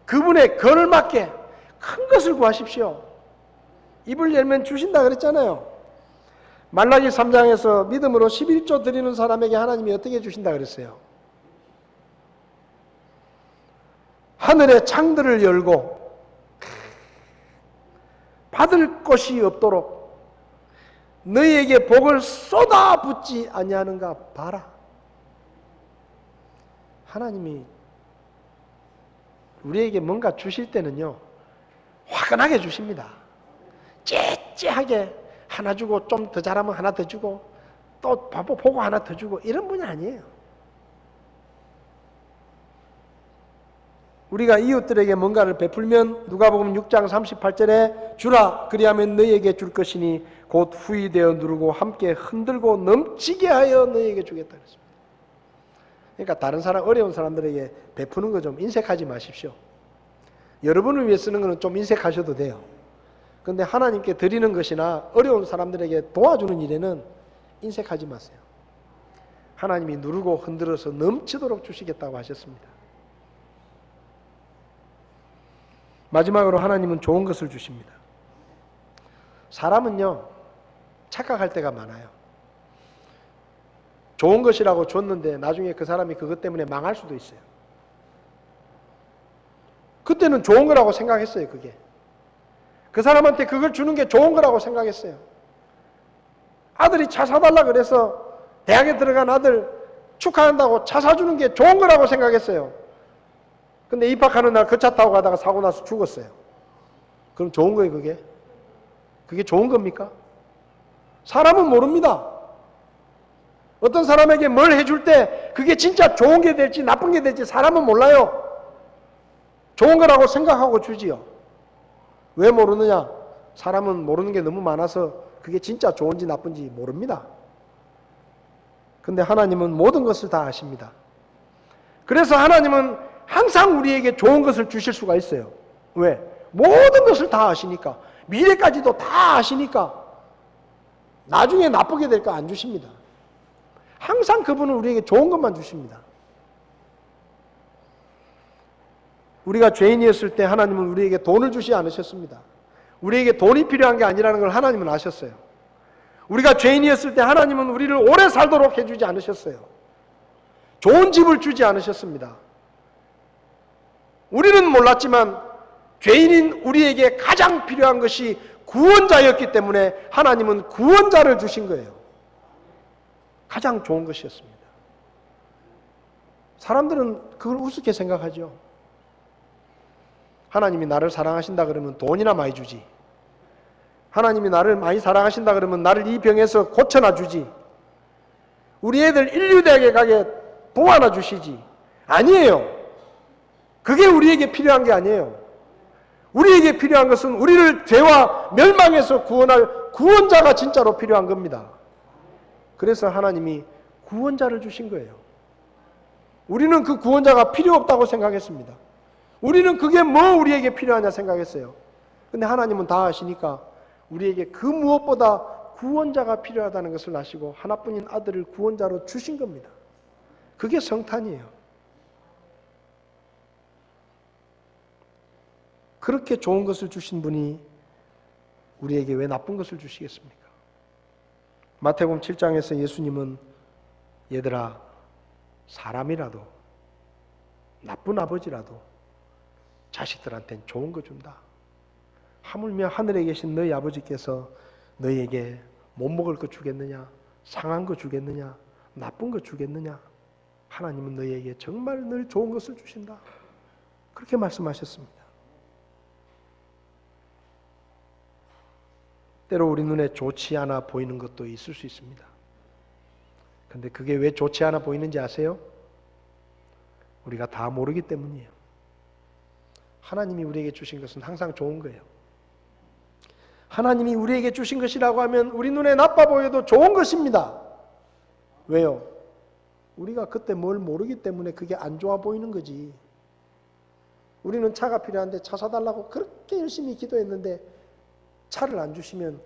그분의 걸맞게 큰 것을 구하십시오. 입을 열면 주신다 그랬잖아요. 말라기 3장에서 믿음으로 11조 드리는 사람에게 하나님이 어떻게 주신다 그랬어요? 하늘의 창들을 열고 받을 곳이 없도록 너희에게 복을 쏟아붓지 아니하는가 봐라. 하나님이 우리에게 뭔가 주실 때는요 화끈하게 주십니다. 째째하게 하나 주고 좀 더 잘하면 하나 더 주고 또 보고 하나 더 주고 이런 분이 아니에요. 우리가 이웃들에게 뭔가를 베풀면 누가복음 6장 38절에 주라 그리하면 너희에게 줄 것이니 곧 후히 되어 누르고 함께 흔들고 넘치게 하여 너희에게 주겠다 그랬습니다. 그러니까 다른 사람 어려운 사람들에게 베푸는 거 좀 인색하지 마십시오. 여러분을 위해 쓰는 거는 좀 인색하셔도 돼요. 그런데 하나님께 드리는 것이나 어려운 사람들에게 도와주는 일에는 인색하지 마세요. 하나님이 누르고 흔들어서 넘치도록 주시겠다고 하셨습니다. 마지막으로 하나님은 좋은 것을 주십니다. 사람은요 착각할 때가 많아요. 좋은 것이라고 줬는데 나중에 그 사람이 그것 때문에 망할 수도 있어요. 그때는 좋은 거라고 생각했어요. 그게 그 사람한테 그걸 주는 게 좋은 거라고 생각했어요. 아들이 차 사달라 그래서 대학에 들어간 아들 축하한다고 차 사주는 게 좋은 거라고 생각했어요. 근데 입학하는 날 그 차 타고 가다가 사고 나서 죽었어요. 그럼 좋은 거예요 그게? 그게 좋은 겁니까? 사람은 모릅니다. 어떤 사람에게 뭘 해줄 때 그게 진짜 좋은 게 될지 나쁜 게 될지 사람은 몰라요. 좋은 거라고 생각하고 주지요. 왜 모르느냐? 사람은 모르는 게 너무 많아서 그게 진짜 좋은지 나쁜지 모릅니다. 근데 하나님은 모든 것을 다 아십니다. 그래서 하나님은 항상 우리에게 좋은 것을 주실 수가 있어요. 왜? 모든 것을 다 아시니까. 미래까지도 다 아시니까 나중에 나쁘게 될까 안 주십니다. 항상 그분은 우리에게 좋은 것만 주십니다. 우리가 죄인이었을 때 하나님은 우리에게 돈을 주지 않으셨습니다. 우리에게 돈이 필요한 게 아니라는 걸 하나님은 아셨어요. 우리가 죄인이었을 때 하나님은 우리를 오래 살도록 해주지 않으셨어요. 좋은 집을 주지 않으셨습니다. 우리는 몰랐지만 죄인인 우리에게 가장 필요한 것이 구원자였기 때문에 하나님은 구원자를 주신 거예요. 가장 좋은 것이었습니다. 사람들은 그걸 우습게 생각하죠. 하나님이 나를 사랑하신다 그러면 돈이나 많이 주지. 하나님이 나를 많이 사랑하신다 그러면 나를 이 병에서 고쳐놔 주지. 우리 애들 인류대학에 가게 도와놔 주시지. 아니에요. 그게 우리에게 필요한 게 아니에요. 우리에게 필요한 것은 우리를 죄와 멸망에서 구원할 구원자가 진짜로 필요한 겁니다. 그래서 하나님이 구원자를 주신 거예요. 우리는 그 구원자가 필요 없다고 생각했습니다. 우리는 그게 뭐 우리에게 필요하냐 생각했어요. 근데 하나님은 다 아시니까 우리에게 그 무엇보다 구원자가 필요하다는 것을 아시고 하나뿐인 아들을 구원자로 주신 겁니다. 그게 성탄이에요. 그렇게 좋은 것을 주신 분이 우리에게 왜 나쁜 것을 주시겠습니까? 마태복음 7장에서 예수님은 얘들아, 사람이라도 나쁜 아버지라도 자식들한테는 좋은 거 준다. 하물며 하늘에 계신 너희 아버지께서 너희에게 못 먹을 거 주겠느냐? 상한 거 주겠느냐? 나쁜 거 주겠느냐? 하나님은 너희에게 정말 늘 좋은 것을 주신다. 그렇게 말씀하셨습니다. 때로 우리 눈에 좋지 않아 보이는 것도 있을 수 있습니다. 근데 그게 왜 좋지 않아 보이는지 아세요? 우리가 다 모르기 때문이에요. 하나님이 우리에게 주신 것은 항상 좋은 거예요. 하나님이 우리에게 주신 것이라고 하면 우리 눈에 나빠 보여도 좋은 것입니다. 왜요? 우리가 그때 뭘 모르기 때문에 그게 안 좋아 보이는 거지. 우리는 차가 필요한데 차 사달라고 그렇게 열심히 기도했는데 차를 안 주시면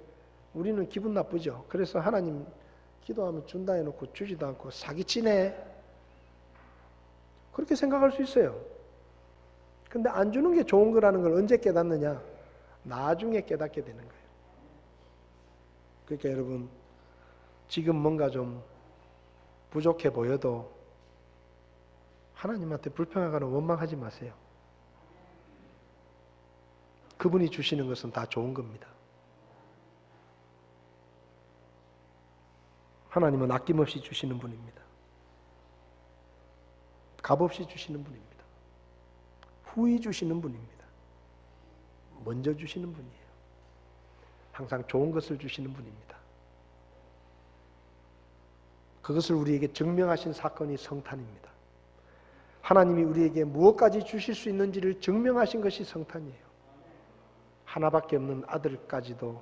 우리는 기분 나쁘죠. 그래서 하나님 기도하면 준다 해놓고 주지도 않고 사기치네. 그렇게 생각할 수 있어요. 근데 안 주는 게 좋은 거라는 걸 언제 깨닫느냐? 나중에 깨닫게 되는 거예요. 그러니까 여러분, 지금 뭔가 좀 부족해 보여도 하나님한테 불평하거나 원망하지 마세요. 그분이 주시는 것은 다 좋은 겁니다. 하나님은 아낌없이 주시는 분입니다. 값없이 주시는 분입니다. 후히 주시는 분입니다. 먼저 주시는 분이에요. 항상 좋은 것을 주시는 분입니다. 그것을 우리에게 증명하신 사건이 성탄입니다. 하나님이 우리에게 무엇까지 주실 수 있는지를 증명하신 것이 성탄이에요. 하나밖에 없는 아들까지도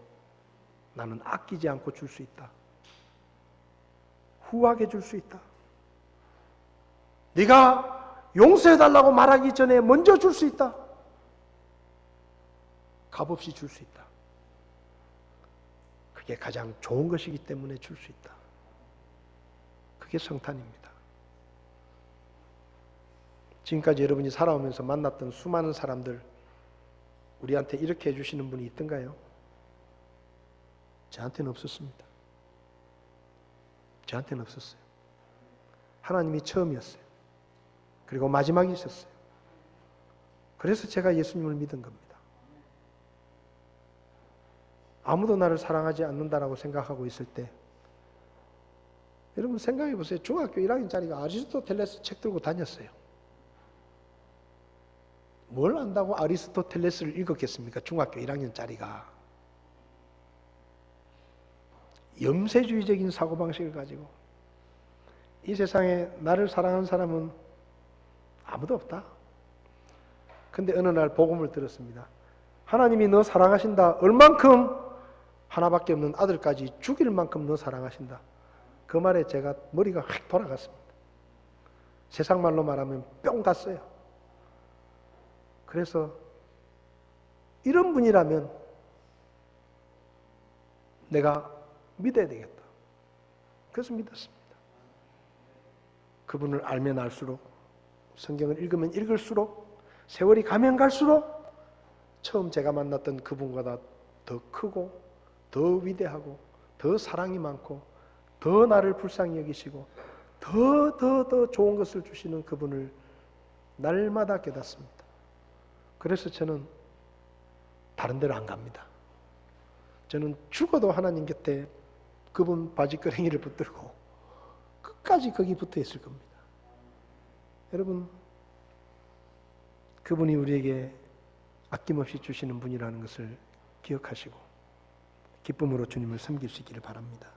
나는 아끼지 않고 줄 수 있다. 후하게 줄 수 있다. 네가 용서해달라고 말하기 전에 먼저 줄 수 있다. 값없이 줄 수 있다. 그게 가장 좋은 것이기 때문에 줄 수 있다. 그게 성탄입니다. 지금까지 여러분이 살아오면서 만났던 수많은 사람들, 우리한테 이렇게 해주시는 분이 있던가요? 저한테는 없었습니다. 저한테는 없었어요. 하나님이 처음이었어요. 그리고 마지막이 있었어요. 그래서 제가 예수님을 믿은 겁니다. 아무도 나를 사랑하지 않는다라고 생각하고 있을 때, 여러분 생각해 보세요. 중학교 1학년짜리가 아리스토텔레스 책 들고 다녔어요. 뭘 안다고 아리스토텔레스를 읽었겠습니까? 중학교 1학년짜리가. 염세주의적인 사고방식을 가지고 이 세상에 나를 사랑하는 사람은 아무도 없다. 근데 어느 날 복음을 들었습니다. 하나님이 너 사랑하신다. 얼만큼? 하나밖에 없는 아들까지 죽일 만큼 너 사랑하신다. 그 말에 제가 머리가 확 돌아갔습니다. 세상 말로 말하면 뿅 갔어요. 그래서 이런 분이라면 내가 믿어야 되겠다. 그래서 믿었습니다. 그분을 알면 알수록, 성경을 읽으면 읽을수록, 세월이 가면 갈수록 처음 제가 만났던 그분보다 더 크고 더 위대하고 더 사랑이 많고 더 나를 불쌍히 여기시고 더 좋은 것을 주시는 그분을 날마다 깨닫습니다. 그래서 저는 다른 데로 안 갑니다. 저는 죽어도 하나님 곁에 그분 바지끄레기를 붙들고 끝까지 거기 붙어 있을 겁니다. 여러분, 그분이 우리에게 아낌없이 주시는 분이라는 것을 기억하시고 기쁨으로 주님을 섬길 수 있기를 바랍니다.